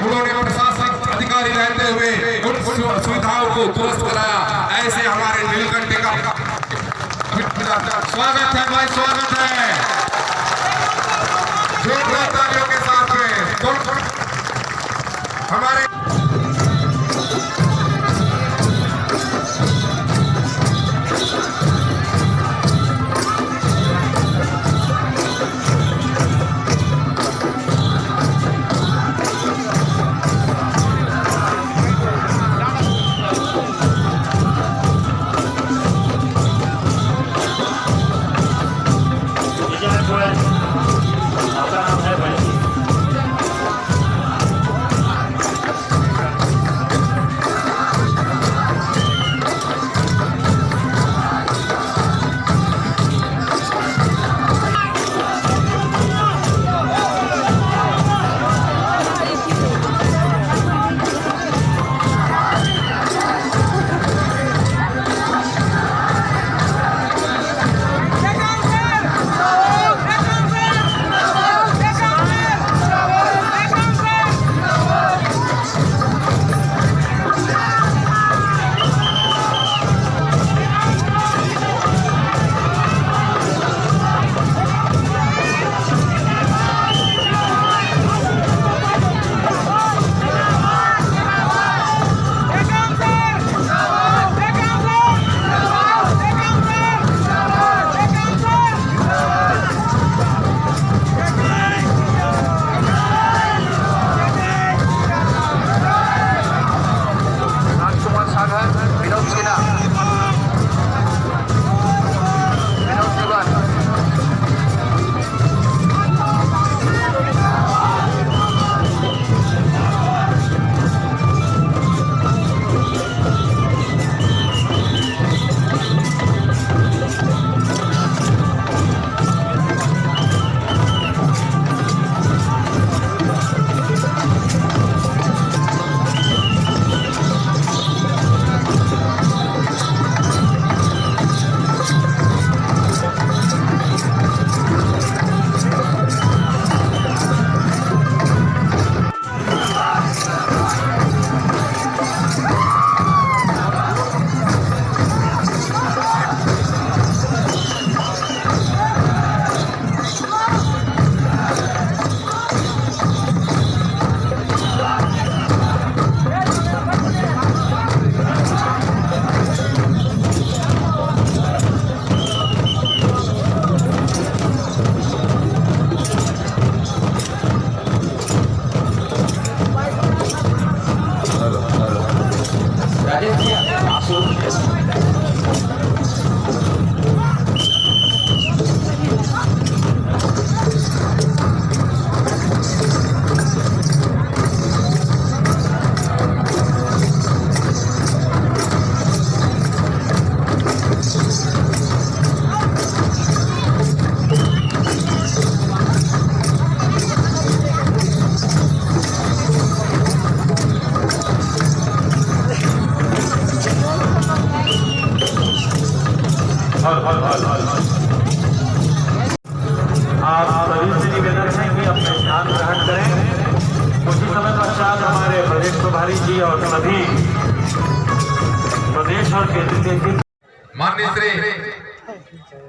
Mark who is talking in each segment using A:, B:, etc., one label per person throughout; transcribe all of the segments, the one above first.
A: उन्होंने प्रशासनिक अधिकारी रहते हुए उन सुविधाओं को दुरुस्त कराया। ऐसे हमारे नीलकंठ का स्वागत है भाई, स्वागत है जोरदार तालियों के साथ में हमारे
B: आप सभी से निवेदन है कि अपने स्थान ग्रहण करें। कुछ ही समय पश्चात हमारे प्रदेश प्रभारी जी और सभी प्रदेश और केंद्रीय
A: माननीय श्री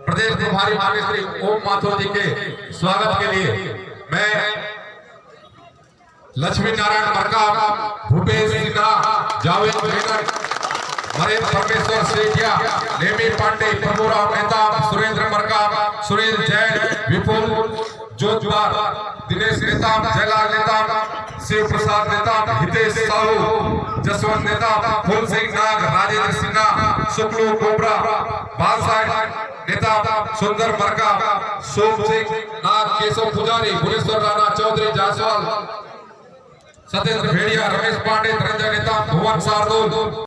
A: प्रदेश प्रभारी माननीय श्री ओम माथुर जी के स्वागत के लिए मैं लक्ष्मी नारायण मरकाम, भूपेश सिन्हा, जावेद मेनन, मरेंद्र परमेश्वर सेठिया, नेमी पांडे, प्रभुराव मेहता, सुरेंद्र मरकाम, सुरेंद्र जैन, विपुल जोतवार, दिनेश नेता, जयलाल नेता, शिव प्रसाद नेता, हितेश साहू, जसवंत नेता, फूल सिंह नाग, राजेंद्र सिन्हा, शुक्लू कोबरा, बालसाहेब नेता, सुंदर मरकाम, सोम सिंह नाग, केशव पुजारी, भुवनेश्वर राणा, चौधरी जायसवाल, सत्येंद्र भेड़िया, रमेश पांडे, धनंजय नेता, भुवन शार्दुल,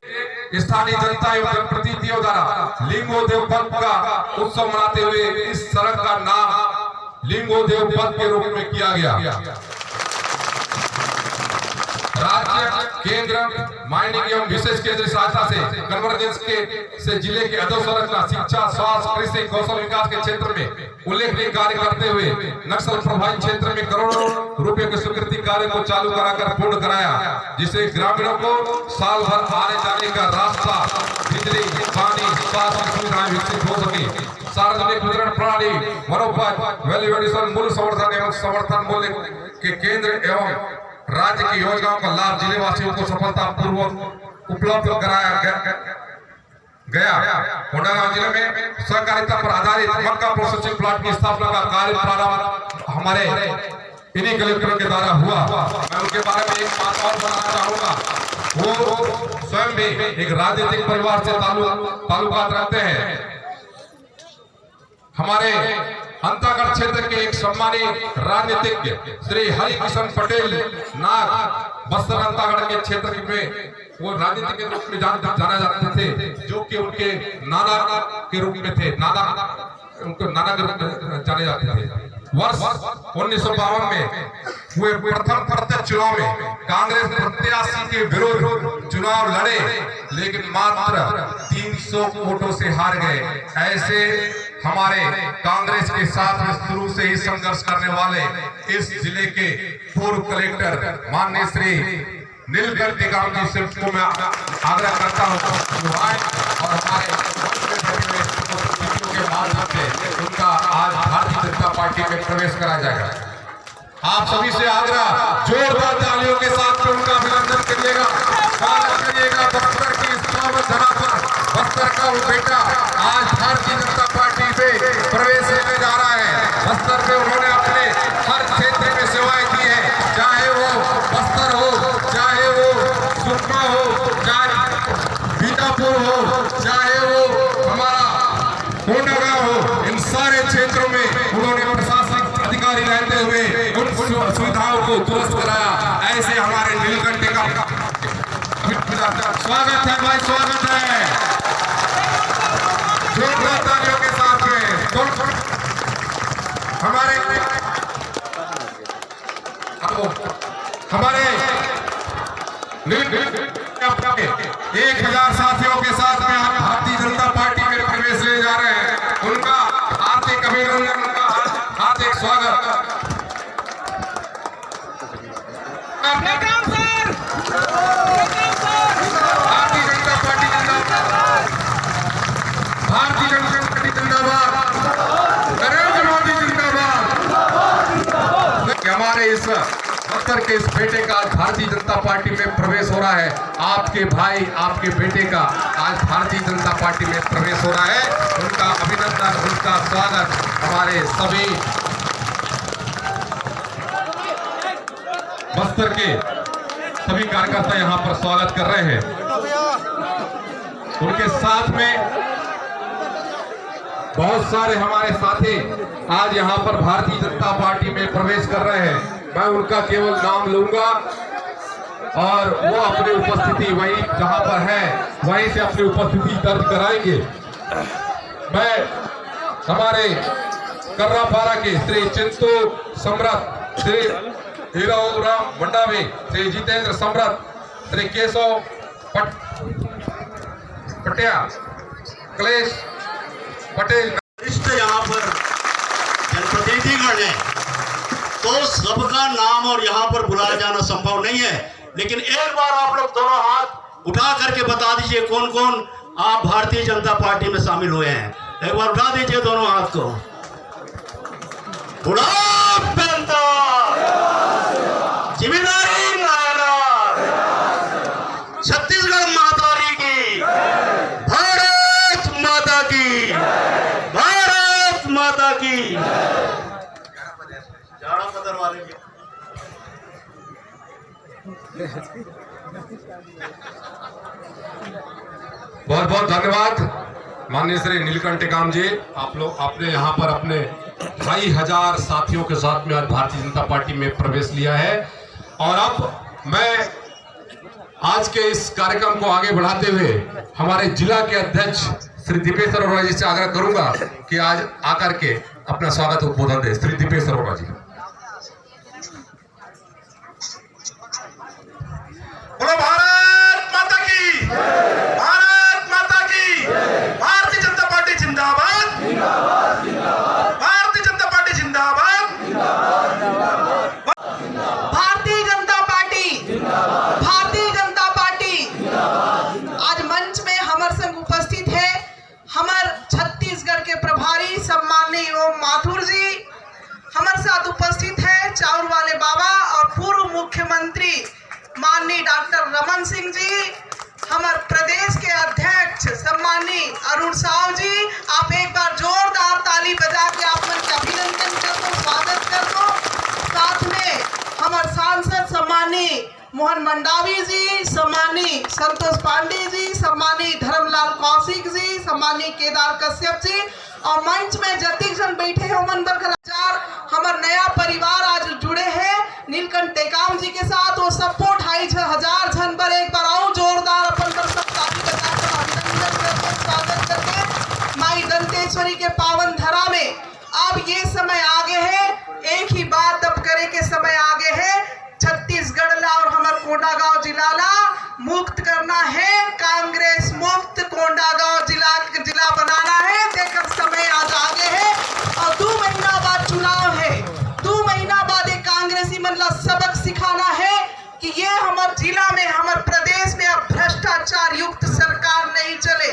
A: स्थानीय जनता एवं जनप्रतिनिधियों द्वारा लिंगोदेव पथ का उत्सव मनाते हुए इस सड़क का नाम लिंगोदेव पथ के रूप में किया गया। राज्य केंद्र माइनिंग एवं विशेष केंद्र सहायता से कन्वर्जेंस से जिले के अधोसंरचना, शिक्षा, स्वास्थ्य, कृषि, कौशल विकास के क्षेत्र में उल्लेखनीय कार्य करते हुए नक्सल प्रभावित क्षेत्र में करोड़ों रुपए के स्वीकृति कार्य को चालू कराकर पूर्ण कराया, जिससे ग्रामीणों को साल भर आने जाने का रास्ता, बिजली, पानी, स्वास्थ्य सुविधाएं विकसित हो सके। सार्वजनिक वितरण प्रणाली, मनोपज, वैल्यू एडिशन, मूल्य संवर्धन एवं समर्थन मूल्य के केंद्र एवं राज्य की योजनाओं का लाभ जिले वासियों को सफलतापूर्वक उपलब्ध कराया गया। कोंडागांव जिले में सहकारिता पर आधारित मक्का प्रोसेसिंग प्लांट की स्थापना का कार्य प्रारंभ हमारे इन्हीं कलेक्टर के द्वारा हुआ। मैं उनके बारे में एक बात और बताना चाहूंगा, वो स्वयं भी एक राजनीतिक परिवार से ताल्लुकात रखते हैं। हमारे अंतागढ़ क्षेत्र के एक सम्मानित राजनीतिज्ञ श्री हरिकिशन पटेल नाग बस्तर अंतागढ़ के क्षेत्र में वो राजनीति के रूप में जाना जाते थे, जो कि उनके नाना के रूप में थे, उनको नाना के रूप में जाने जाते थे। वर्ष 1952 में हुए प्रथम प्रत्यक्ष चुनाव में कांग्रेस प्रत्याशी के विरुद्ध चुनाव लड़े, लेकिन मात्र 300 वोटों से हार गए। ऐसे हमारे कांग्रेस के साथ शुरू से ही संघर्ष करने वाले इस जिले के पूर्व कलेक्टर माननीय श्री नीलकंठ टेकाम जी से को मैं आग्रह करता हूं और हमारे के माध्यम से उनका आज भारतीय जनता पार्टी में प्रवेश करा जाएगा। आप सभी से आग्रह, जोरदार तालियों के साथ उनका अभिनंदन करिएगा, स्वागत करिएगा। बस्तर की इस धरा पर बस्तर का वो बेटा आज भारतीय जनता पार्टी में प्रवेश लेने जा रहा है। बस्तर में उन्होंने अपने हर क्षेत्र में सेवाएं की है, चाहे वो बस्तर हो, चाहे वो सुकमा हो, चाहे बीजापुर हो, चाहे वो हमारा कोंडागांव हो, इन सारे क्षेत्रों में उन्होंने प्रशासनिक अधिकारी रहते हुए उन सुविधाओं को दुरुस्त कराया। ऐसे हमारे नीलकंठ का स्वागत है भाई, स्वागत है। जोरदार तालियों के साथ में हमारे 1000 साथियों के साथ में हम भारतीय जनता पार्टी में प्रवेश ले जा रहे हैं। उनका हार्दिक अभिनंदन, उनका हार्दिक स्वागत। भारतीय जनता पार्टी जिंदाबाद, भारतीय जनता पार्टी जिंदाबाद, नरेंद्र मोदी जिंदाबाद। हमारे इस बस्तर के इस बेटे का आज भारतीय जनता पार्टी में प्रवेश हो रहा है। आपके भाई, आपके बेटे का आज भारतीय जनता पार्टी में प्रवेश हो रहा है। उनका अभिनंदन, उनका स्वागत हमारे सभी बस्तर के सभी कार्यकर्ता यहाँ पर स्वागत कर रहे हैं। उनके साथ में बहुत सारे हमारे साथी आज यहाँ पर भारतीय जनता पार्टी में प्रवेश कर रहे हैं। मैं उनका केवल नाम लूंगा और वो अपनी उपस्थिति वहीं जहां पर है वहीं से अपनी उपस्थिति दर्ज कराएंगे। मैं हमारे कर्रापारा के श्री चिंतू सम्राट, श्री हीराराम मंडावी, श्री जितेंद्र सम्राट, श्री केशव पटिया, कलेश पटेल
C: यहाँ पर जनप्रतिनिधिगण है, तो सबका नाम और यहाँ पर बुलाया जाना संभव नहीं है। लेकिन एक बार आप लोग दोनों हाथ उठा करके बता दीजिए कौन कौन आप भारतीय जनता पार्टी में शामिल हुए हैं। एक बार उठा दीजिए दोनों हाथ को। जिम्मेदारी छत्तीसगढ़ मातारी की, भारत माता की, भारत माता की। जाड़ा पदर वाले की
A: बहुत बहुत धन्यवाद माननीय श्री नीलकंठ टेकाम जी। आप लोग आपने यहाँ पर अपने 2500 साथियों के साथ में आज भारतीय जनता पार्टी में प्रवेश लिया है। और अब मैं आज के इस कार्यक्रम को आगे बढ़ाते हुए हमारे जिला के अध्यक्ष श्री दीपेश अरोड़ा जी से आग्रह करूंगा कि आज आकर के अपना स्वागत उद्बोधन दे। श्री दीपेश अरोड़ा जी।
D: बोलो भारत लखन सिंह जी, हमारे प्रदेश के अध्यक्ष सम्मानी अरुण साव जी, आप एक बार जोरदार ताली बजा के आप मन का अभिनंदन कर दो, स्वागत कर दो। साथ में हमारे सांसद सम्मानी मोहन मंडावी जी, सम्मानी संतोष पांडे जी, सम्मानी धर्मलाल कौशिक जी, सम्मानी केदार कश्यप जी, और मंच में जतिक जन बैठे हैं मन बरकरार हमारे नया परिवार आज जुड़े हैं नीलकंठ टेकाम जी के साथ। वो सबको 2500 जन पर एक बार आओ जोरदार अपन पर सब ताली बजाकर अभिनंदन करके स्वागत करके माई दंतेश्वरी के पावन धरा में अब ये समय आगे है, एक ही बात अब करे के समय आगे है। छत्तीसगढ़ ला और हमारे कोंडागांव जिला ला मुक्त करना है, कांग्रेस मुक्त कोंडागांव जिला बनाना है। देखकर समय आज आगे है और 2 महीना बाद चुनाव है। 2 महीना बाद एक कांग्रेसी मतलब सबक सिखाना है कि ये हमारे जिला में हमारे प्रदेश में अब भ्रष्टाचार युक्त सरकार नहीं चले।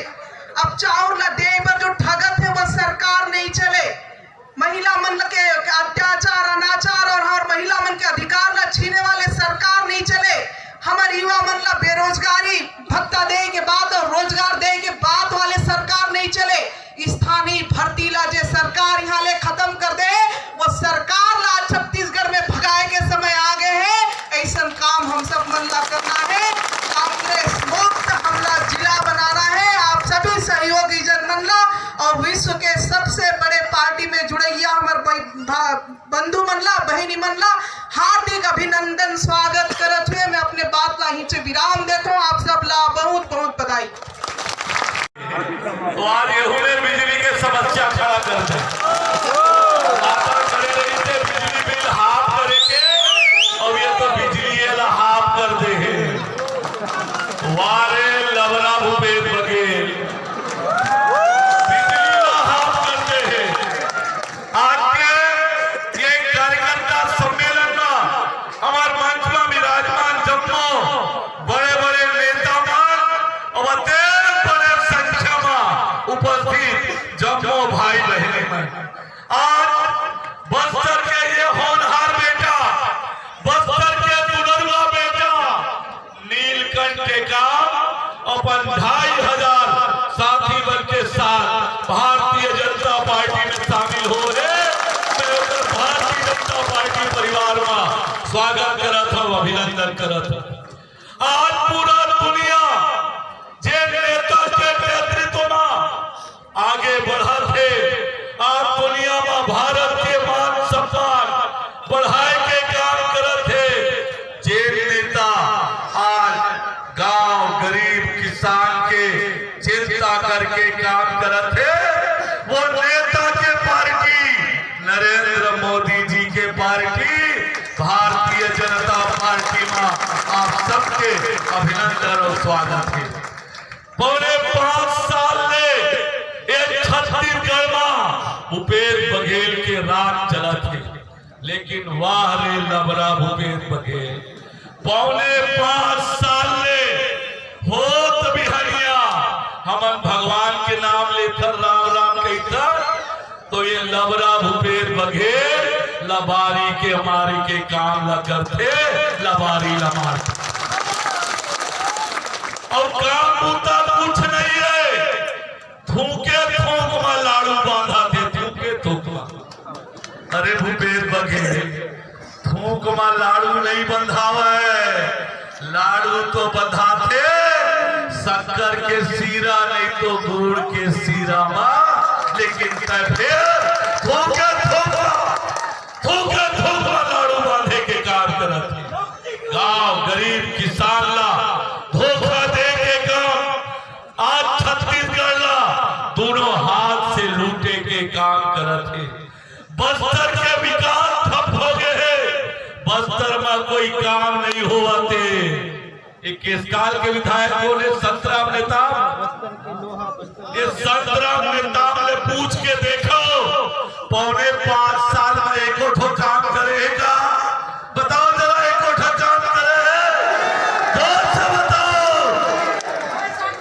D: अब चाउर ला दे पर जो ठगत है वह सरकार नहीं चले। महिला मन के अत्याचार अनाचार और हर महिला मन के अधिकार ला छीने वाले सरकार नहीं चले। हमारे युवा मन ला बेरोजगारी भत्ता दे के बाद और रोजगार दे के बाद वाले सरकार नहीं चले। स्थानीय भर्ती ला जे सरकार यहाँ ले खत्म कर दे वो सरकार ला छत्तीसगढ़ में भगाए के समय आगे है। ऐसा काम हम सब मन ला करना है, कांग्रेस मुक्त हमला जिला बनाना है। आप सभी सहयोगी जन मन ला और विश्व के सबसे बड़े पार्टी में जुड़ैया हमारे बंधु मन ला बहनी मन ला हार्दिक अभिनंदन स्वागत करत हुए मैं अपने बात ला ही विराम देता हूँ। आप सब ला बहुत बहुत बधाई।
E: तो आज ये बिजली के समस्या खड़ा करते बिजली बिल हाफ करेंगे और ये तो बिजली हाफ कर दे वारे लवरा भूपेश बघेल बिजली हाफ करते हैं। आज के ये कार्यकर्ता सम्मेलन में हमारे मंच में विराजमान जम्मू बड़े बड़े नेता और बड़े संख्या में उपस्थित जम्मू भाई बहने में आज बस्तर के ये होनहार बेटा, बस्तर के दुलरुआ बेटा नीलकंठ टेकाम अपन 2500 साथी बल के साथ भारतीय जनता पार्टी में शामिल हो रहे। मैं भारतीय जनता पार्टी परिवार में स्वागत करत हूं, अभिनंदन करत हूं। आज पूरा दुनिया जे नेता के नेतृत्व में आगे बढ़ा थे, आज दुनिया में भारत के मान सम्मान बढ़ाए के काम करत थे। जे नेता आज गांव गरीब किसान के चिंता करके काम करत थे, वो नेता के पार्टी नरेंद्र मोदी जी के पार्टी भारतीय जनता पार्टी में आप सबके अभिनंदन और स्वागत है। पौने 5 साल ने छत्तीसगढ़ में भूपेश बघेल के राज चला थे, लेकिन वाह रे लबरा भूपेश बघेल पौने 5 साल ने होत बिहरिया हमन भगवान के नाम लेकर राम राम कहता तो ये लबरा भूपेश बघेल लबारी के मारी के काम न करते, लबारी लमार और काम बूता कुछ नहीं है। थूके थूक में लाड़ू बांधा थे, थूके थूक में। अरे भूपेश बघेल थूक में लाड़ू नहीं बंधावे, लाड़ू तो बंधाते शक्कर के सीरा नहीं तो गुड़ के सीरा में। लेकिन फिर थूके थूक में लाड़ू बांधे के काम करते। गांव गरीब किसान ला धोखा दे के काम आज छत्तीसगढ़ ला दोनों हाथ से लूटे के काम करते। बस्तर के विकास ठप हो गए, बस्तर में कोई काम नहीं हुआ थे। एक किस काल के विधायक बोले संतराम नेताम, ये संतराम नेताम ने पूछ के देखो पौने 5 साल में एको ठो काम करेगा? बताओ जरा एको ठो काम करे से बताओ।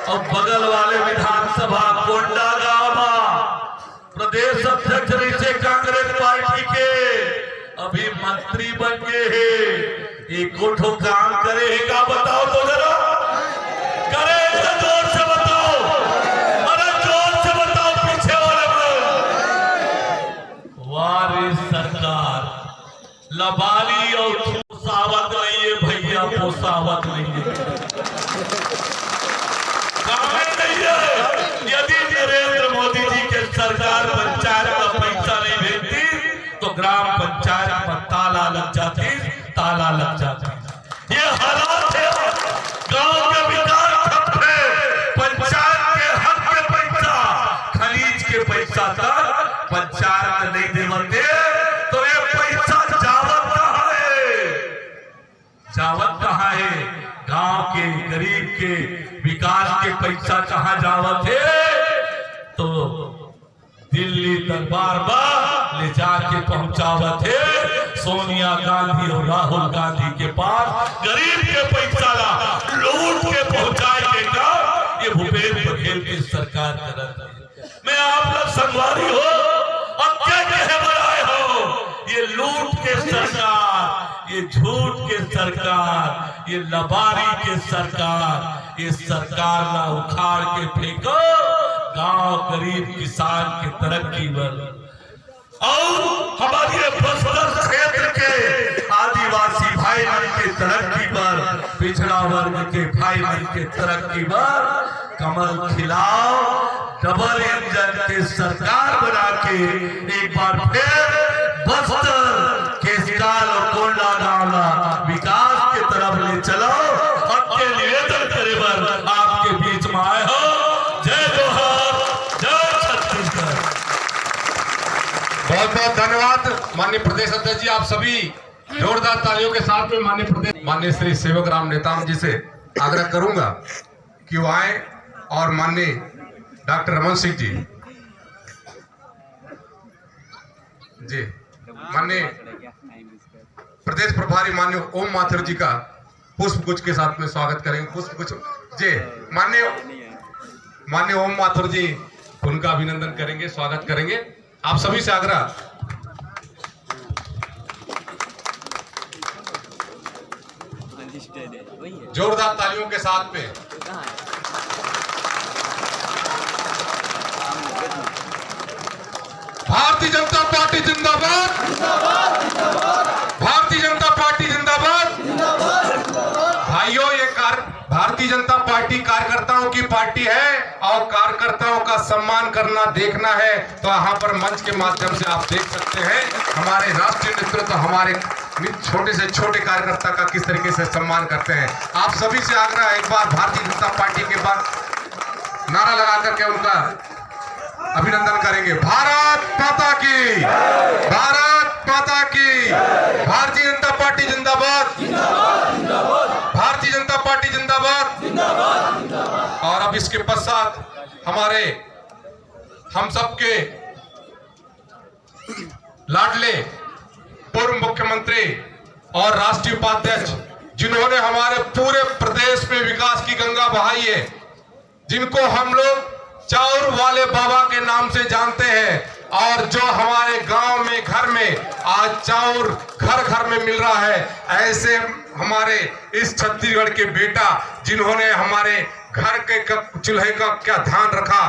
E: और बगल वाले विधानसभा कोंडागांव प्रदेश अध्यक्ष रही कांग्रेस पार्टी के अभी मंत्री बन गए हैं, एको ठो काम करेगा? बताओ तो जरा। लबाली और पोसावत नहीं है भैया, पोसावत नहीं है, काम नहीं है। यदि नरेंद्र मोदी जी के सरकार पंचायत का पैसा नहीं भेजती तो ग्राम पंचायत में ताला लग जाती, ताला लग जाती। ये हालात है। गांव के विकास ठप है, पंचायत के हक के पैसा, खनीज के पैसा तक पंचायत नहीं देवते, तो ये पैसा जावत कहाँ है? जावत कहाँ है? गांव के गरीब के विकास के पैसा कहाँ जावत है? तो दिल्ली दरबार में ले जाके पहुंचावत है सोनिया गांधी और राहुल गांधी के पास। गरीब के पैसा ला लूट के पहुंचाए का ये भूपेश बघेल की सरकार कर रही है। मैं आप लोग संगवारी हो, अब क्या कहे बनाए हो? ये लूट के सरकार, ये झूठ के सरकार, ये लबारी के सरकार, ये सरकार ना उखाड़ के फेंको गांव गरीब किसान की तरक्की पर। और हमारे बस्तर क्षेत्र के आदिवासी भाई बहन के तरक्की पर, पिछड़ा वर्ग के भाई बहन के तरक्की पर कमल खिलाओ, डबल इंजन के सरकार बना के एक बार फिर बस्तर केसकाल और कोंडा नाला विकास की तरफ ले चलो। आपके निवेदन करे पर आपके बीच में आए हो। जय जोहार, जय छत्तीसगढ़।
A: बहुत बहुत धन्यवाद माननीय प्रदेश अध्यक्ष जी। आप सभी जोरदार तालियों के साथ में माननीय श्री सेवक राम नेताम जी से आग्रह करूंगा कि वो आए और माननीय डॉक्टर रमन सिंह जी माननीय प्रदेश प्रभारी माननीय ओम माथुर जी का पुष्प गुच्छ के साथ में स्वागत करेंगे। पुष्प गुच्छ जी माननीय ओम माथुर जी, उनका अभिनंदन करेंगे, स्वागत करेंगे। आप सभी से आग्रह, जोरदार तालियों के साथ में भारतीय जनता पार्टी जिंदाबाद, भारतीय जनता पार्टी जिंदाबाद। भाइयों, ये भारतीय जनता पार्टी कार्यकर्ताओं की पार्टी है और कार्यकर्ताओं का सम्मान करना देखना है तो यहाँ पर मंच के माध्यम से आप देख सकते हैं हमारे राष्ट्रीय नेतृत्व हमारे छोटे से छोटे कार्यकर्ता का किस तरीके से सम्मान करते हैं। आप सभी से आग्रह है, एक बार भारतीय जनता पार्टी के बाद नारा लगा करके उनका अभिनंदन करेंगे। भारत माता की, भारत माता की, भारतीय जनता पार्टी जिंदाबाद, भारतीय जनता पार्टी जिंदाबाद। और अब इसके पश्चात हमारे हम सबके लाडले पूर्व मुख्यमंत्री और राष्ट्रीय उपाध्यक्ष, जिन्होंने हमारे पूरे प्रदेश में विकास की गंगा बहाई है, जिनको हम लोग चाउर वाले बाबा के नाम से जानते हैं और जो हमारे गांव में घर में आज चाउर घर घर में मिल रहा है, ऐसे हमारे इस छत्तीसगढ़ के बेटा जिन्होंने हमारे घर के चूल्हे का क्या ध्यान रखा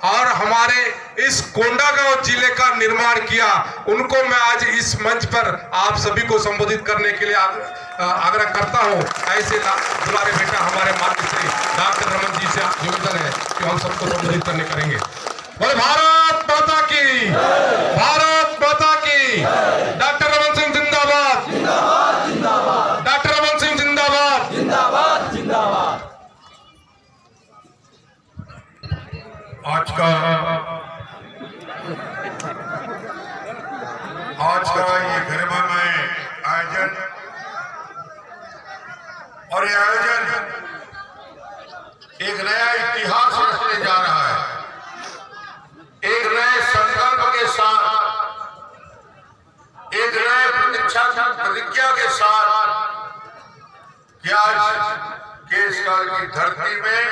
A: और हमारे इस कोंडागांव जिले का निर्माण किया, उनको मैं आज इस मंच पर आप सभी को संबोधित करने के लिए आग्रह करता हूं। ऐसे दुलारे बेटा हमारे माननीय श्री डॉक्टर रमन जी से निवेदन है कि हम सबको संबोधित करने करेंगे। बोले भारत माता की, भारत माता की। डॉक्टर रमन सिंह जिंदाबाद, डॉक्टर रमन सिंह जिंदाबाद, जिंदाबाद, जिंदाबाद।
F: आज का ये गरिमामय आयोजन और ये आयोजन एक नया इतिहास रचने जा रहा है, एक नए संकल्प के साथ, एक नए प्रतिज्ञा के साथ कि आज केसकाल की धरती में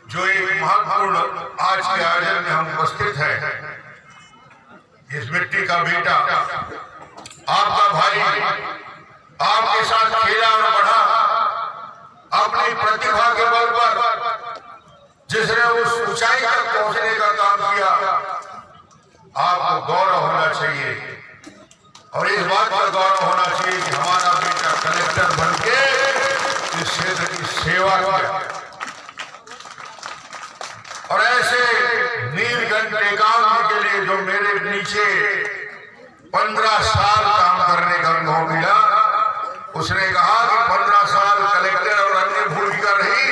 F: जो एक महत्वपूर्ण आज के आयोजन में हम उपस्थित हैं, इस मिट्टी का बेटा आपका भाई आपके साथ खेला और बढ़ा, अपनी प्रतिभा के बल पर जिसने उस ऊंचाई तक पहुंचने का काम किया, आपको गौरव होना चाहिए। और इस बात का गौरव होना चाहिए कि हमारा बेटा कलेक्टर बनके इस क्षेत्र की सेवा किया। और ऐसे नीलकंठ टेकाम के लिए जो मेरे नीचे 15 साल काम करने का अनुभव मिला, उसने कहा कि 15 साल कलेक्टर और अन्य भूमिका रही,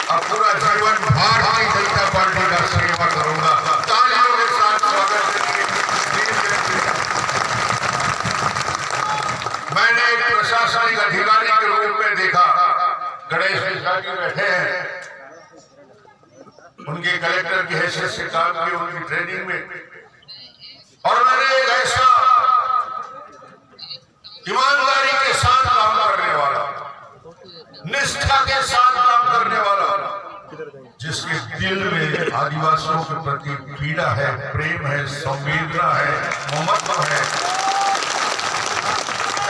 F: अब पूरा जीवन भारतीय जनता पार्टी का सेवा करूंगा। तालियों के साथ स्वागत करिए। मैंने एक प्रशासनिक अधिकारी के रूप में देखा, गणेश मिश्रा जी बैठे हैं, उनके कलेक्टर की हैसियत से काम किया उनकी ट्रेनिंग में, और मैंने एक ऐसा ईमानदारी के साथ काम करने वाला, निष्ठा के साथ काम करने वाला, जिसके दिल में आदिवासियों के प्रति पीड़ा है, प्रेम है, संवेदना है, ममत्व है,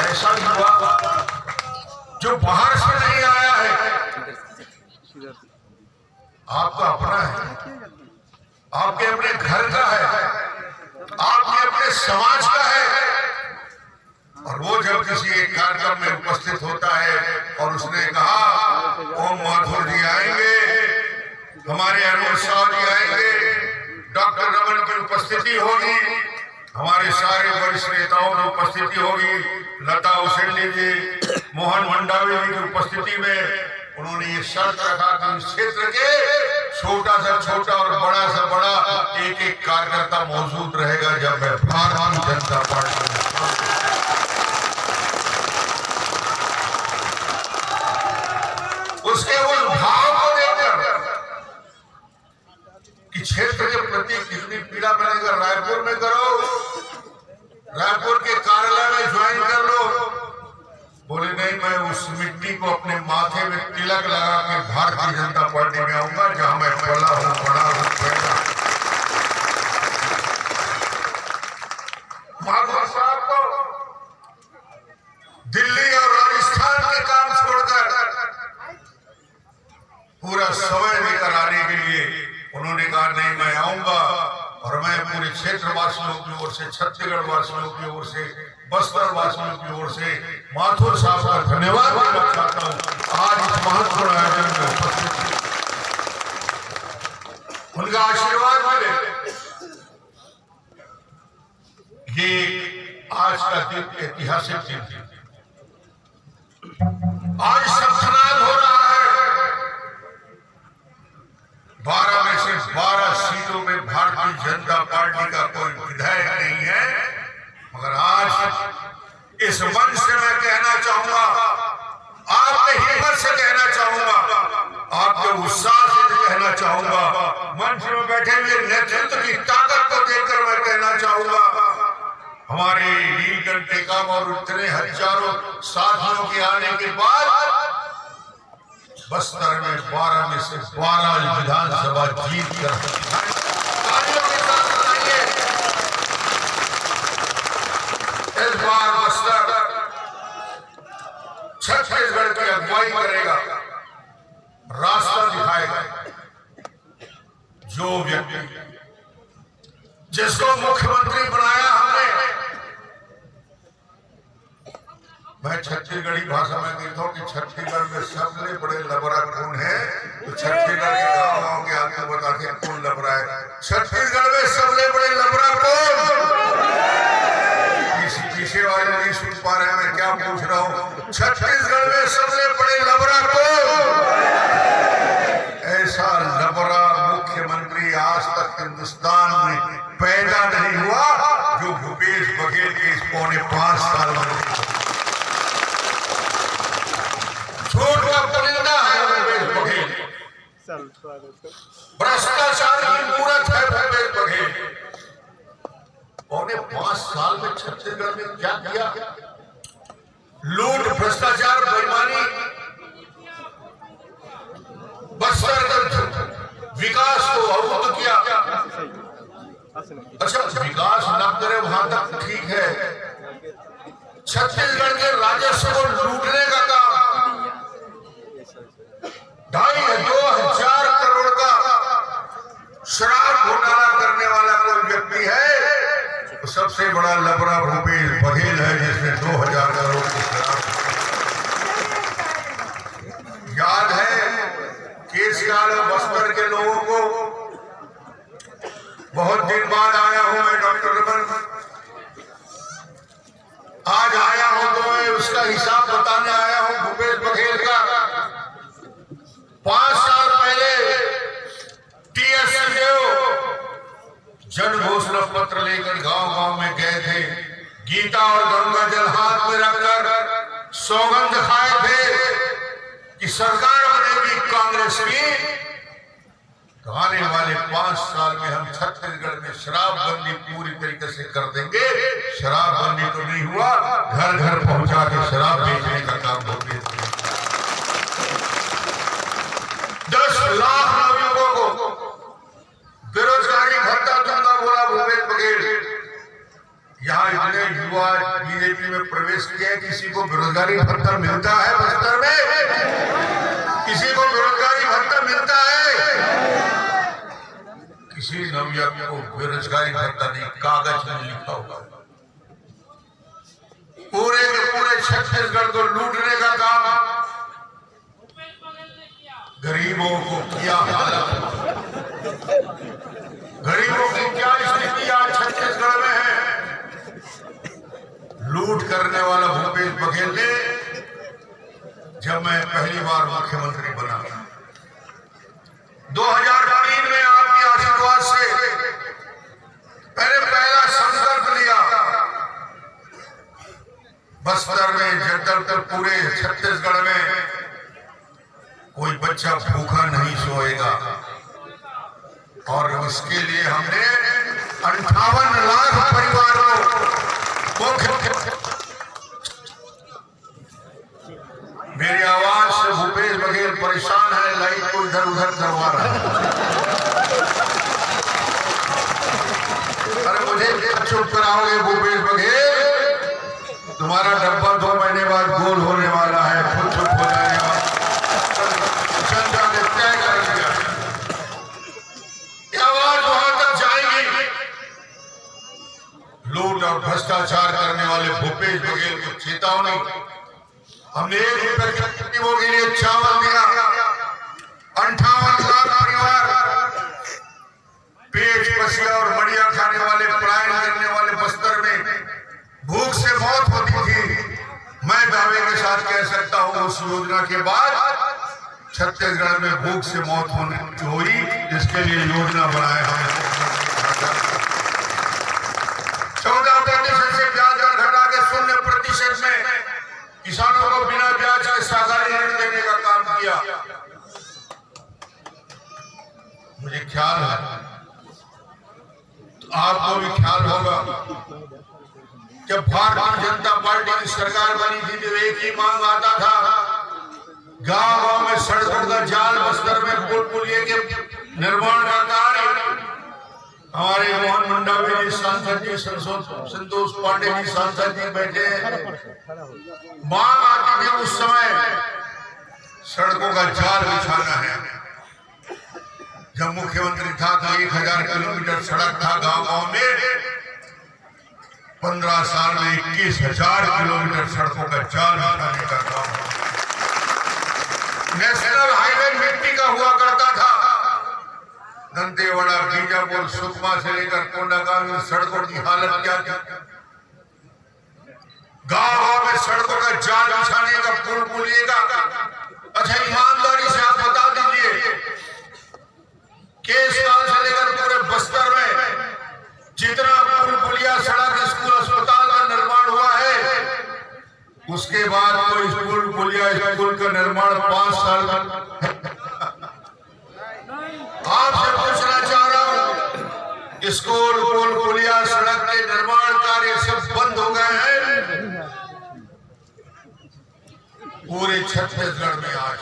F: ऐसा युवा जो बाहर से नहीं आया है, आपका अपना है, आपके अपने घर का है, आपके अपने समाज का है। और वो जब किसी एक कार्यक्रम में उपस्थित होता है और उसने कहा ओम माथुर जी आएंगे, हमारे अरुण साव जी आएंगे, डॉक्टर रमन की उपस्थिति होगी, हमारे सारे वरिष्ठ नेताओं की उपस्थिति होगी, लता उसेंडी जी, मोहन मंडावी जी की उपस्थिति में उन्होंने ये शर्त रखा कि इस क्षेत्र के छोटा सा छोटा और बड़ा सा बड़ा एक एक कार्यकर्ता मौजूद रहेगा जब मैं भारतीय जनता पार्टी में। उसके उस भाव को देखकर कि क्षेत्र के प्रति कितनी पीड़ा बनेगा, रायपुर में करो, रायपुर के कार्यालय में ज्वाइन कर लो। बोले नहीं, मैं उस मिट्टी को अपने माथे में तिलक लगा के भारतीय जनता पार्टी में आऊंगा जहां मैं पला हूं, बड़ा हूं, पैदा। माधव साहब को दिल्ली और राजस्थान के काम छोड़कर पूरा समय लेकर आने के लिए उन्होंने कहा नहीं मैं आऊंगा, और मैं पूरे क्षेत्र वासियों की ओर से, छत्तीसगढ़ वासियों की ओर से, बस्तर वासियों की ओर से माथुर साहब का धन्यवाद देना चाहता हूं। आज इस महत्वपूर्ण आयोजन में उपस्थित उनका आशीर्वाद मिले। ये आज का दिन ऐतिहासिक दिन है। आज शतनाद हो रहा है, 12 में से 12 सीटों में भारतीय जनता पार्टी का कोई विधायक नहीं है, मगर आज इस मंच से मैं कहना चाहूंगा, आपके हिम्मत से कहना चाहूंगा, आपके उत्साह से कहना चाहूंगा, मंच में बैठे हुए नेतृत्व की ताकत को देखकर मैं कहना चाहूंगा, हमारे नीलकंठ टेकाम और इतने हजारों साथियों के आने के बाद बस्तर में 12 में से 12 विधानसभा जीत कर इस बार बस्तर छत्तीसगढ़ की अगुवाई करेगा, रास्ता दिखाएगा। जो व्यक्ति जिसको मुख्यमंत्री बनाया हमने, मैं छत्तीसगढ़ी भाषा में कहता हूँ कि छत्तीसगढ़ में सबसे बड़े लबरा कौन है, तो छत्तीसगढ़ के गाँव के आगे बताते हैं कौन लबरा है। छत्तीसगढ़ में सबसे बड़े लबरा कौन? पीछे वाले नहीं सुन पा रहे हैं, मैं क्या पूछ रहा हूँ। छत्तीसगढ़ में सबसे बड़े लबरा कौन? ऐसा लबरा मुख्यमंत्री आज तक हिंदुस्तान में पैदा नहीं हुआ जो भूपेश बघेल के इस 4.5 साल में। झूठ का परिंदा है भूपेश बघेल, भ्रष्टाचार की मूर्त है भूपेश बघेल। 4.5 साल में छत्तीसगढ़ में क्या किया? लूट, भ्रष्टाचार, बेईमानी, बस्तर का विकास को अवरुद्ध किया। अच्छा, विकास न करे वहां तक ठीक है, छत्तीसगढ़ के राजस्व को लूटने का काम 2,500 करोड़ का शराब घोटाला करने वाला कोई व्यक्ति है तो सबसे बड़ा लबरा भूपेश बघेल है। केसकाल और बस्तर के लोगों को बहुत दिन बाद आया हूं मैं डॉक्टर रमन, आज आया हूं तो मैं उसका हिसाब बताने आया हूं भूपेश बघेल का। 5 साल पहले टीएस देव जन घोषणा पत्र लेकर गांव-गांव में गए थे, गीता और गंगा जल हाथ में रखकर सौगंध खाए थे कि सरकार बनेगी कांग्रेस की। तो आने वाले 5 साल में हम छत्तीसगढ़ में शराबबंदी पूरी तरीके से कर देंगे। शराबबंदी तो नहीं हुआ, घर घर पहुंचा के शराब बेचने का काम हो गया। 10 लाख नवयुवकों को बेरोजगारी भत्ता दूंगा बोला भूपेश बघेल। यहाँ इतने युवा बीजेपी में प्रवेश किया, किसी को बेरोजगारी भत्ता मिलता है बस्तर में? किसी को बेरोजगारी भत्ता मिलता है? किसी नवयुवक को बेरोजगारी भत्ता नहीं, कागज में लिखा होगा। पूरे के पूरे छत्तीसगढ़ को लूटने का काम गरीबों को किया। गरीबों की क्या स्थिति आज छत्तीसगढ़ में है? लूट करने वाला भूपेश बघेल ने, जब मैं पहली बार मुख्यमंत्री बना 2003 में आपके आशीर्वाद से मैंने पहला संकल्प लिया, बस्तर में, जगदलपुर, पूरे छत्तीसगढ़ में कोई बच्चा भूखा नहीं सोएगा। और उसके लिए हमने 58 लाख परिवारों मेरी आवाज से भूपेश बघेल परेशान है, लाइट को इधर उधर करवा रहा है। अरे मुझे चुप कराओगे भूपेश बघेल? तुम्हारा डब्बा 2 महीने बाद गोल होने वाला है, खुद चुप हो जाएगा। जनता ने तय कर दिया, ये आवाज वहां तक जाएगी। लूट और भ्रष्टाचार करने वाले भूपेश बघेल को चेतावनी। हमने 1 रुपए की गरीबों के लिए चावल दिया। 58 लाख परिवार पेट, पसिया और मड़िया खाने वाले, पलायन करने वाले बस्तर में भूख से मौत होती थी। मैं दावे के साथ कह सकता हूं उस योजना के बाद छत्तीसगढ़ में भूख से मौत हुई, जिसके लिए योजना बनाया हमने। 14% से ब्याज दर घटा के 0% में किसानों को बिना ब्याज के सहकारी ऋण देने का काम किया। मुझे ख्याल है, तो आपको भी ख्याल होगा, जब भारतीय जनता पार्टी की सरकार बनी थी तो एक ही मांग आता था, गांव-गांव में सड़कों का जाल, बस्तर में पुल पुलिये के निर्माण का कार्य। हमारे मोहन मंडावी जी सांसद जी, संतोष पांडे जी सांसद जी बैठे हैं। मांग आती थी उस समय सड़कों का जाल बिछाना है। जब मुख्यमंत्री था तो 1000 किलोमीटर सड़क था गांव-गांव में। 15 साल में 21,000 किलोमीटर सड़कों का जाल बिछाने का काम। नेशनल हाईवे मिट्टी का हुआ करता था, दंतेवाड़ा, बीजापुर, सुकमा से लेकर कोंडागांव सड़कों की हालत क्या थी। गांव-गांव में सड़कों का जाल बिछाने का, पुल पुलिये का। अच्छा, ईमानदारी से आप बता दीजिए, केसकाल से लेकर पूरे बस्तर में जितना पुल पुलिया, सड़क, स्कूल, अस्पताल का निर्माण हुआ है, उसके बाद कोई पुल पुलिया, स्कूल का निर्माण 5 साल आपसे पूछना चाह रहा हूं, स्कूल, पुल पुलिया, सड़क के निर्माण कार्य सब बंद हो गए हैं। पूरे छत्तीसगढ़ में आज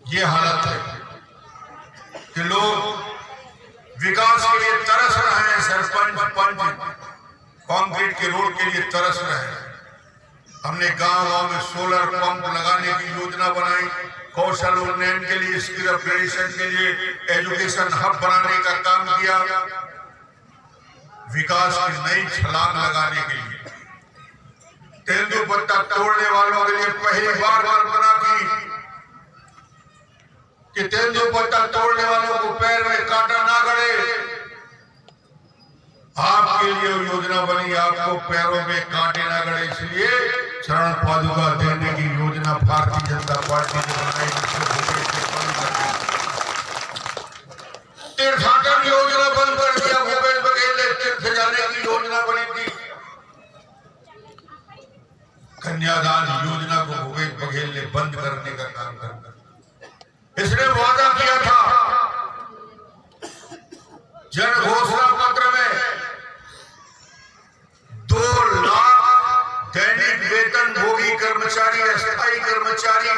F: ये हालत है कि लोग विकास के लिए तरस रहे हैं। सरपंच, पंच कंक्रीट के रोड के लिए तरस रहे हैं। हमने गांव-गांव में सोलर पंप लगाने की योजना बनाई, कौशल उन्नयन के लिए, स्किल अपग्रेडेशन के लिए, एजुकेशन हब बनाने का काम किया, विकास की नई छलांग लगाने के लिए। तेंदुपत्ता तोड़ने वालों के लिए पहली बार कल्पना की। कि तेंदुपत्ता तोड़ने वालों को पैर में कांटा ना गड़े। आपके लिए योजना बनी, आपको पैरों में कांटे ना गड़े, इसलिए चरण पादुका देने की योजना भारतीय जनता पार्टी ने बनाई। तीर्थाटन योजना बंद कर दिया, भूपेश बघेल ने तीर्थ जाने की योजना बनी थी। कन्यादान योजना को भूपेश बघेल ने बंद करने का काम कर, इसने वादा किया था जन घोषणा पत्र में 2 लाख दैनिक वेतन भोगी कर्मचारी, अस्थायी कर्मचारी,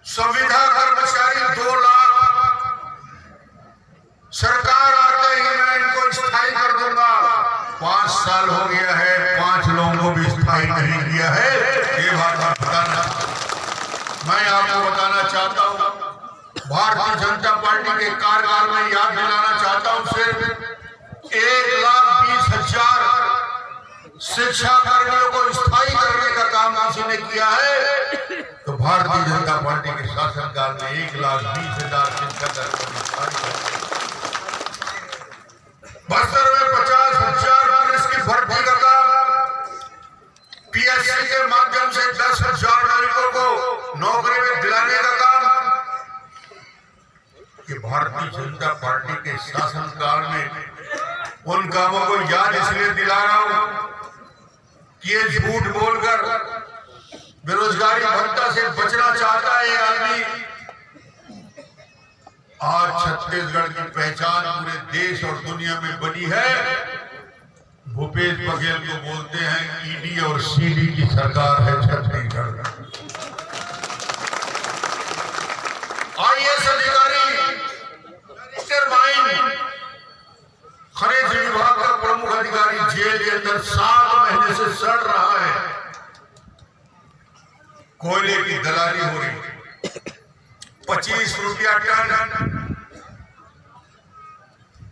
F: संविदा कर्मचारी 2 लाख, सरकार आते ही मैं इनको स्थायी कर दूंगा। 5 साल हो गया है, 5 लोगों को भी स्थायी नहीं किया है। ये बात बताना, मैं आपको बताना चाहता हूं, भारतीय जनता पार्टी के कार्यकाल में याद दिलाना चाहता हूं, सिर्फ 1,20,000 शिक्षा कर्मियों को स्थायी करने का काम किसी ने किया है तो भारतीय जनता पार्टी के शासनकाल में 1,20,000 शिक्षा कर्मियों बस्तर में 50,000 पुलिस की भर्ती का काम, पीएससी के माध्यम से 10,000 नागरिकों को नौकरी में दिलाने का काम, कि भारतीय जनता पार्टी के शासनकाल में उन कामों को याद इसलिए दिला रहा हूं कि ये झूठ बोलकर बेरोजगारी भत्ता से बचना चाहता है ये आदमी। आज छत्तीसगढ़ की पहचान पूरे देश और दुनिया में बनी है। भूपेश बघेल को बोलते हैं ईडी और सीडी की सरकार है छत्तीसगढ़। आईएएस अधिकारी खनिज विभाग का प्रमुख अधिकारी जेल के अंदर 7 महीने से सड़ रहा है, कोयले की दलाली हो रही, 25 रुपया टन,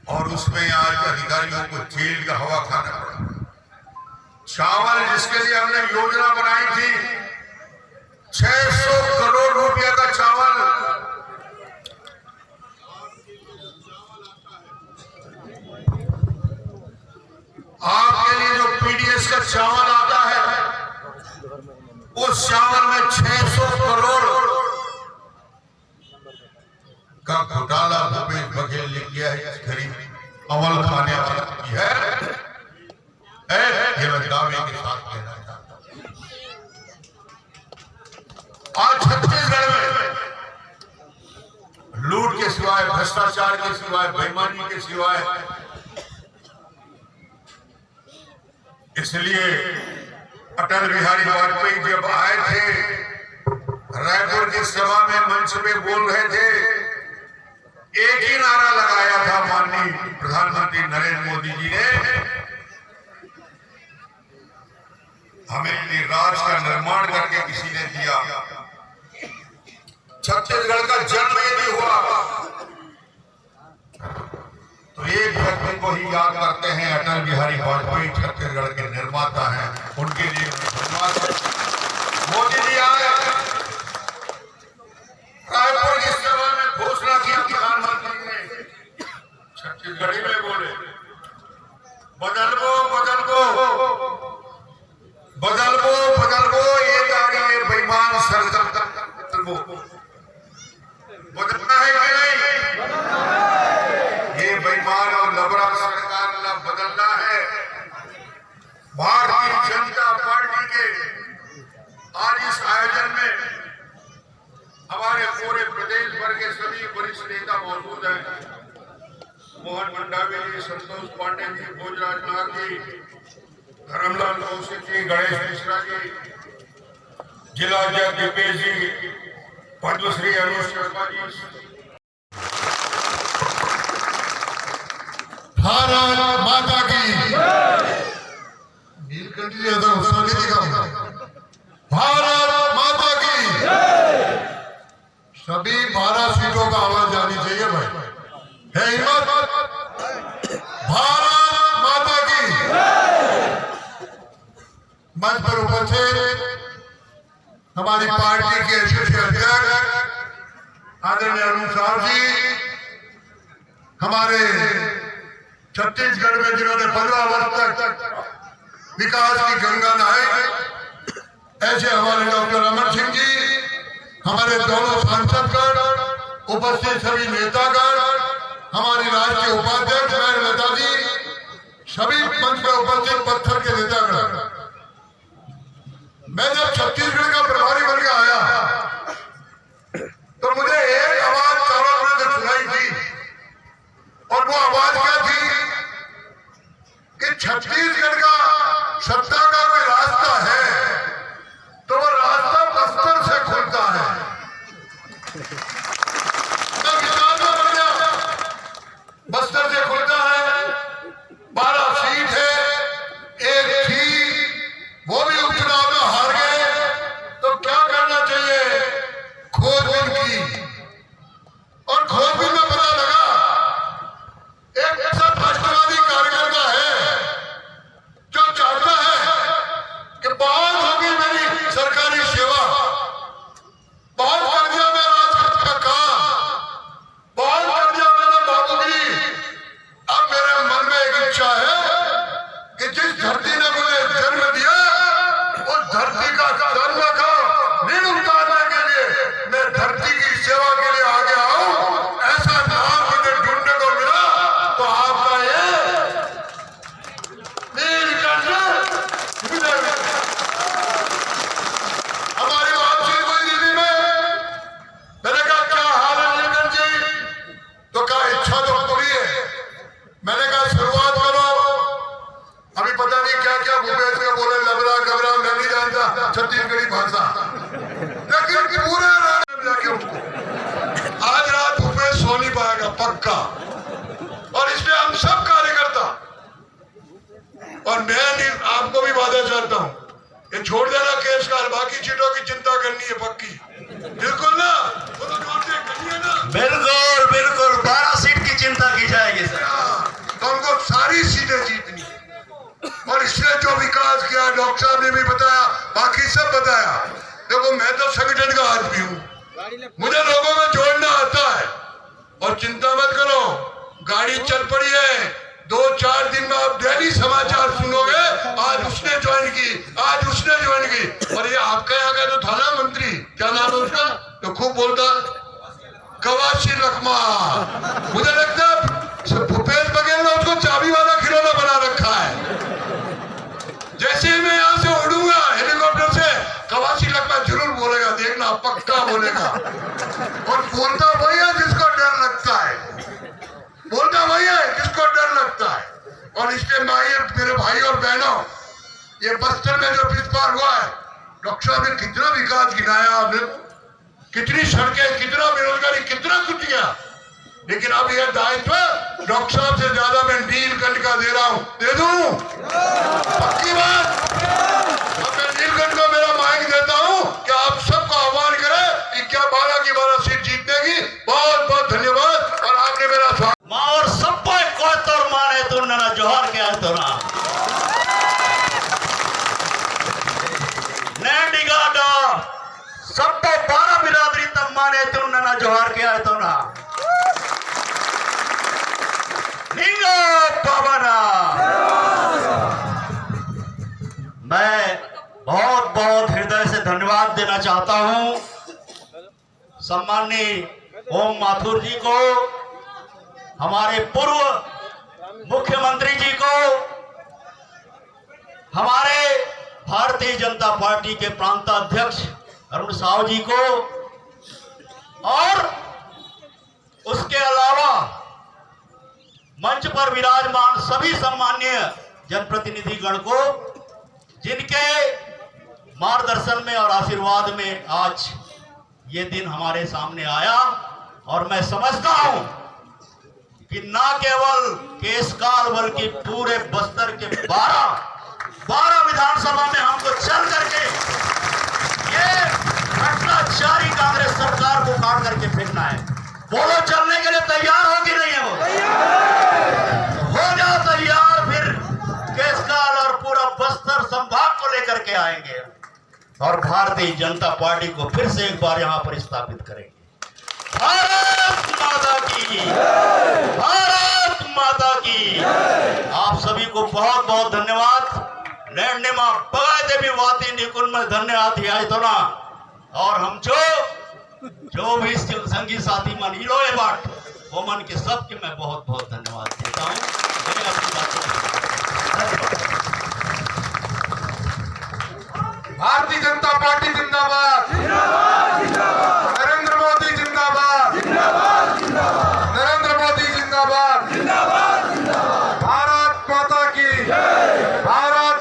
F: और उसमें आज अधिकारियों को जेल का हवा खाना पड़ा। चावल जिसके लिए हमने योजना बनाई थी, 600 करोड़ रुपया का चावल, आपके लिए जो पीडीएस का चावल आता है, उस चावल में 600 करोड़ का घोटाला भूपेश बघेल ने किया है। गरीब अमल खाने वाला की है, ये मैं दावे के साथ कहना चाहता हूं। आज छत्तीसगढ़ में लूट के सिवाय, भ्रष्टाचार के सिवाय, बेईमानी के सिवाय, इसलिए अटल बिहारी वाजपेयी जब आए थे रायपुर की सभा में मंच पे बोल रहे थे, एक ही नारा लगाया था माननीय प्रधानमंत्री नरेंद्र मोदी जी ने, हमें अपने राष्ट्र का निर्माण करके किसी ने दिया। छत्तीसगढ़ का जन्म यदि हुआ तो एक व्यक्ति को ही याद करते हैं, अटल बिहारी वाजपेयी छत्तीसगढ़ के निर्माता हैं, उनके लिए धन्यवाद। मोदी जी आए, रायपुर की सभा में घोषणा की, प्रधानमंत्री ने छत्तीसगढ़ी में बोले, बदलबो बदलबो बदलबो बदलबो ये गाड़ी ये बेईमान सरकार बदलबो, बदलना है कि नहीं? ये बेईमान और लबरा सरकार का बदलना है। भारतीय जनता पार्टी के आज इस आयोजन में हमारे पूरे प्रदेश भर के सभी वरिष्ठ नेता मौजूद हैं। मोहन मंडावी जी, संतोष पांडे जी, भोजराज नाथ जी, धर्मलाल कौशिक जी, गणेश मिश्रा जी, जिला अध्यक्ष दीपेश जी, पद्मश्री अनुज शर्मा जी।
G: भारत माता की नीलकंठी यादव स्वागत दिखा। भारत माता की सभी 12 सीटों का आवाज आनी चाहिए भाई, है हिम्मत। भारत माता की मंच पर उपस्थित हमारी पार्टी के शीर्ष अध्यक्ष आदरणीय अरुण साहब जी, हमारे छत्तीसगढ़ में जिन्होंने 15 वर्ष तक विकास की गंगा नहाई, ऐसे हमारे डॉक्टर अमर सिंह जी, हमारे दोनों सांसदगण, उपस्थित सभी नेतागण, हमारी राष्ट्रीय उपाध्यक्ष बहन लता जी, सभी मंच में उपस्थित पत्थर के नेतागण। मैं जब छत्तीसगढ़ का प्रभारी बन के आया तो मुझे एक आवाज चारों तरफ से सुनाई थी, और वो आवाज क्या थी कि छत्तीसगढ़ का सत्ता का कोई रास्ता है तो वो रास्ता बस्तर से खुलता है। मैं विचार में पड़ गया, बस्तर से खुलता है, 12 सीट है, एक थी, वो भी उपचुनाव में हार गए, तो क्या करना चाहिए? खोजबीन की, और खोजबीन में पता लगा एक ऐसा राष्ट्रवादी कार्यकर्ता है जो चाहता है कि बहुत होगी मेरी सरकारी सेवा, बहुत कर दिया मैं राजनीति का काम, बहुत कर दिया मैंने बाबूजी, अब मेरे मन में एक इच्छा है कि जिस धरती ने मुझे जन्म दिया उस धरती का जन्म का ऋण उतारने के लिए मैं धरती की सेवा के लिए आगे आऊं। ऐसा नाम मुझे ढूंढने को मिला तो आपका ये हमारी बातचीत हुई दिल्ली में, मैंने कहा क्या हाल है नीलकंठ जी? तो कहा इच्छा तो पूरी है। मैंने कहा शुरुआत करो, अभी पता नहीं क्या क्या भूपेश में बोले, लबरा गबरा, मैं नहीं जानता छत्तीसगढ़ी भाषा, लेकिन पूरे जाके उसको आज रात भूपेश सो नहीं पाएगा पक्का, और इसलिए हम सब कार्यकर्ता, और मैं नहीं आपको भी वादा चाहता हूं, ये छोड़ देना केस का, बाकी सीटों की चिंता करनी है पक्की, बिल्कुल ना, वो तो जोर से कहिए ना।
C: बिल्कुल बिल्कुल 12 सीट की चिंता की जाएगी सर।
G: तो हमको सारी सीटें जीतनी, और इसलिए जो विकास किया डॉक्टर साहब ने भी बताया, बाकी सब बताया। देखो मैं तो संगठन का आदमी हूँ, मुझे लोगों में जोड़ना आता है, और चिंता मत करो, गाड़ी चल पड़ी है, 2-4 दिन में आप डेली समाचार सुनोगे, आज उसने ज्वाइन की, आज उसने ज्वाइन की। और ये आपका यहाँ का तो था ना मंत्री, क्या नाम है उसका, तो खूब बोलता कवासी लखमा, मुझे लगता है भूपेश बघेल ने उसको चाबी वाला खिलौना बना रखा है। जैसे ही मैं यहाँ से उड़ूंगा हेलीकॉप्टर से, कवासी लखमा जरूर बोलेगा, देखना पक्का बोलेगा, और बोलता वही है जिसको डर लगता है, बोलता वही है जिसको डर लगता है। और इसलिए मेरे भाई और बहनों, ये बस्तर में जो विस्तार हुआ है, डॉक्टर साहब ने कितना विकास गिनाया, आपने कितनी सड़कें, कितना बेरोजगारी, कितना कुछ किया, लेकिन अब यह दायित्व डॉक्टर साहब से ज्यादा मैं नीलकंठ का दे रहा हूं, दे दूं पक्की बात। अब मैं नीलकंठ को मेरा माइक देता हूं कि आप सबको आह्वान करें कि क्या 12 की 12 सीट जीतने की। बहुत बहुत धन्यवाद, और आपने मेरा स्वागत।
C: माँ और सब कोई तोर माने तो ना जोहर के तो ना डिगाडा सब 12 बिरादरी तक माने तो ना जोहर के तो ना निंगा पावना। मैं बहुत बहुत हृदय से धन्यवाद देना चाहता हूं सम्माननीय ओम माथुर जी को, हमारे पूर्व मुख्यमंत्री जी को, हमारे भारतीय जनता पार्टी के प्रांताध्यक्ष अरुण साहु जी को, और उसके अलावा मंच पर विराजमान सभी सम्माननीय जनप्रतिनिधिगण को, जिनके मार्गदर्शन में और आशीर्वाद में आज ये दिन हमारे सामने आया। और मैं समझता हूं कि न केवल केशकाल बल्कि पूरे बस्तर के 12 विधानसभा में हमको चल करके ये भ्रष्टाचारी कांग्रेस सरकार को काट करके फेंकना है। बोलो चलने के लिए तैयार हो कि नहीं है? वो हो जाओ तैयार, फिर केशकाल और पूरा बस्तर संभाग को लेकर के आएंगे। और भारतीय जनता पार्टी को फिर से एक बार यहाँ पर स्थापित करेंगे। भारत माता की, भारत माता की। आप सभी को बहुत बहुत धन्यवाद। लैंडने मां बगाए देवी वाती निकुल में धन्यवाद आए तो ना। और हम जो भी संगी साथी मन इलोए बाट वो मन के सबके मैं बहुत बहुत धन्यवाद देता हूँ।
A: भारतीय जनता पार्टी जिंदाबाद, नरेंद्र मोदी जिंदाबाद, नरेंद्र मोदी जिंदाबाद, भारत माता की, भारत।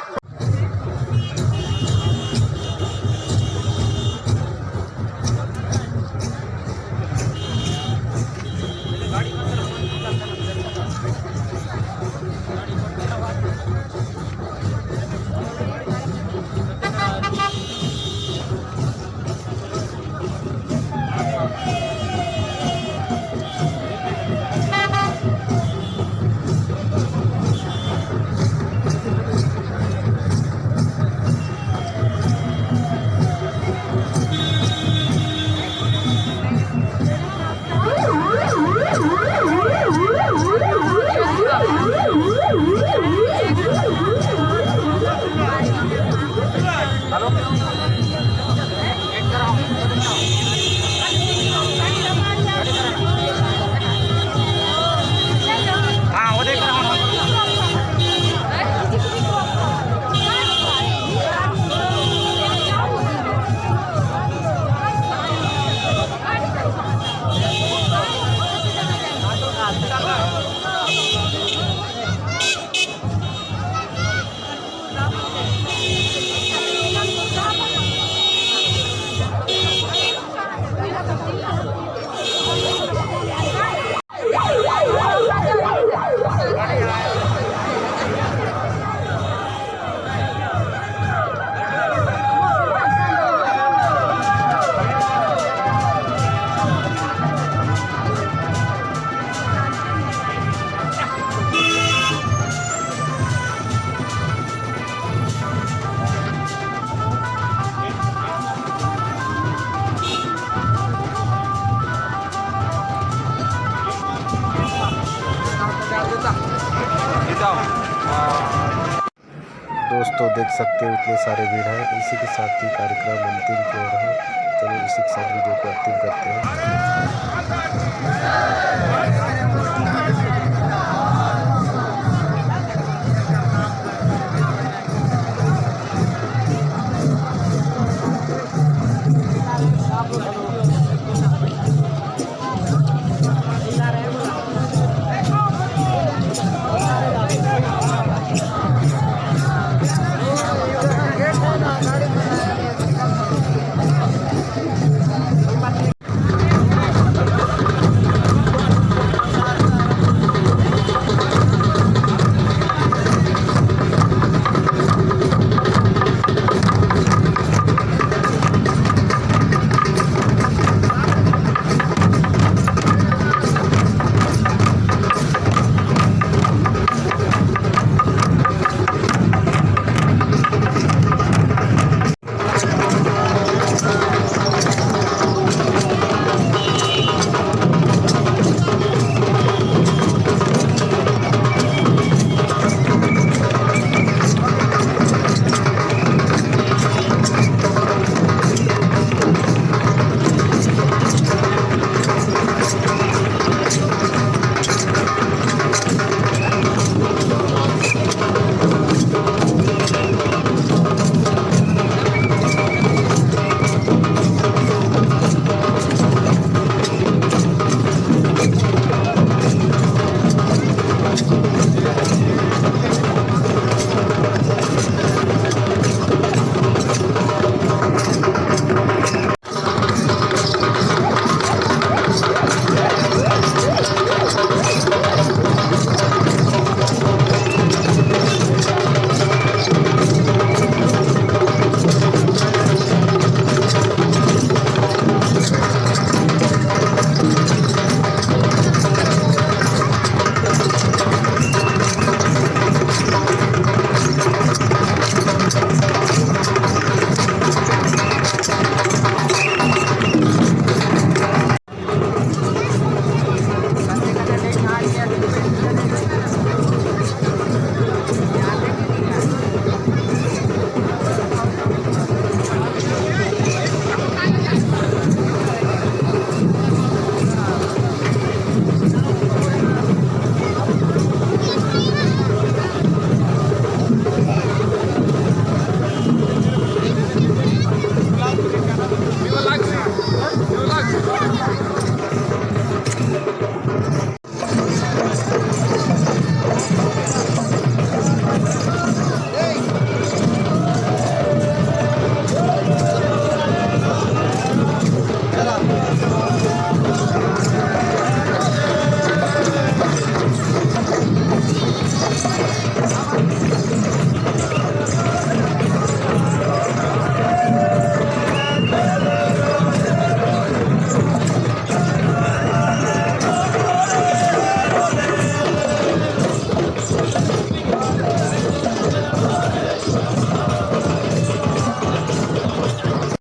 H: दोस्तों देख सकते हो इतने सारे भीड़ है। इसी के साथ ही कार्यक्रम अंतिम की ओर है। चलिए इसी के साथ वीडियो को अंतिम करते हैं।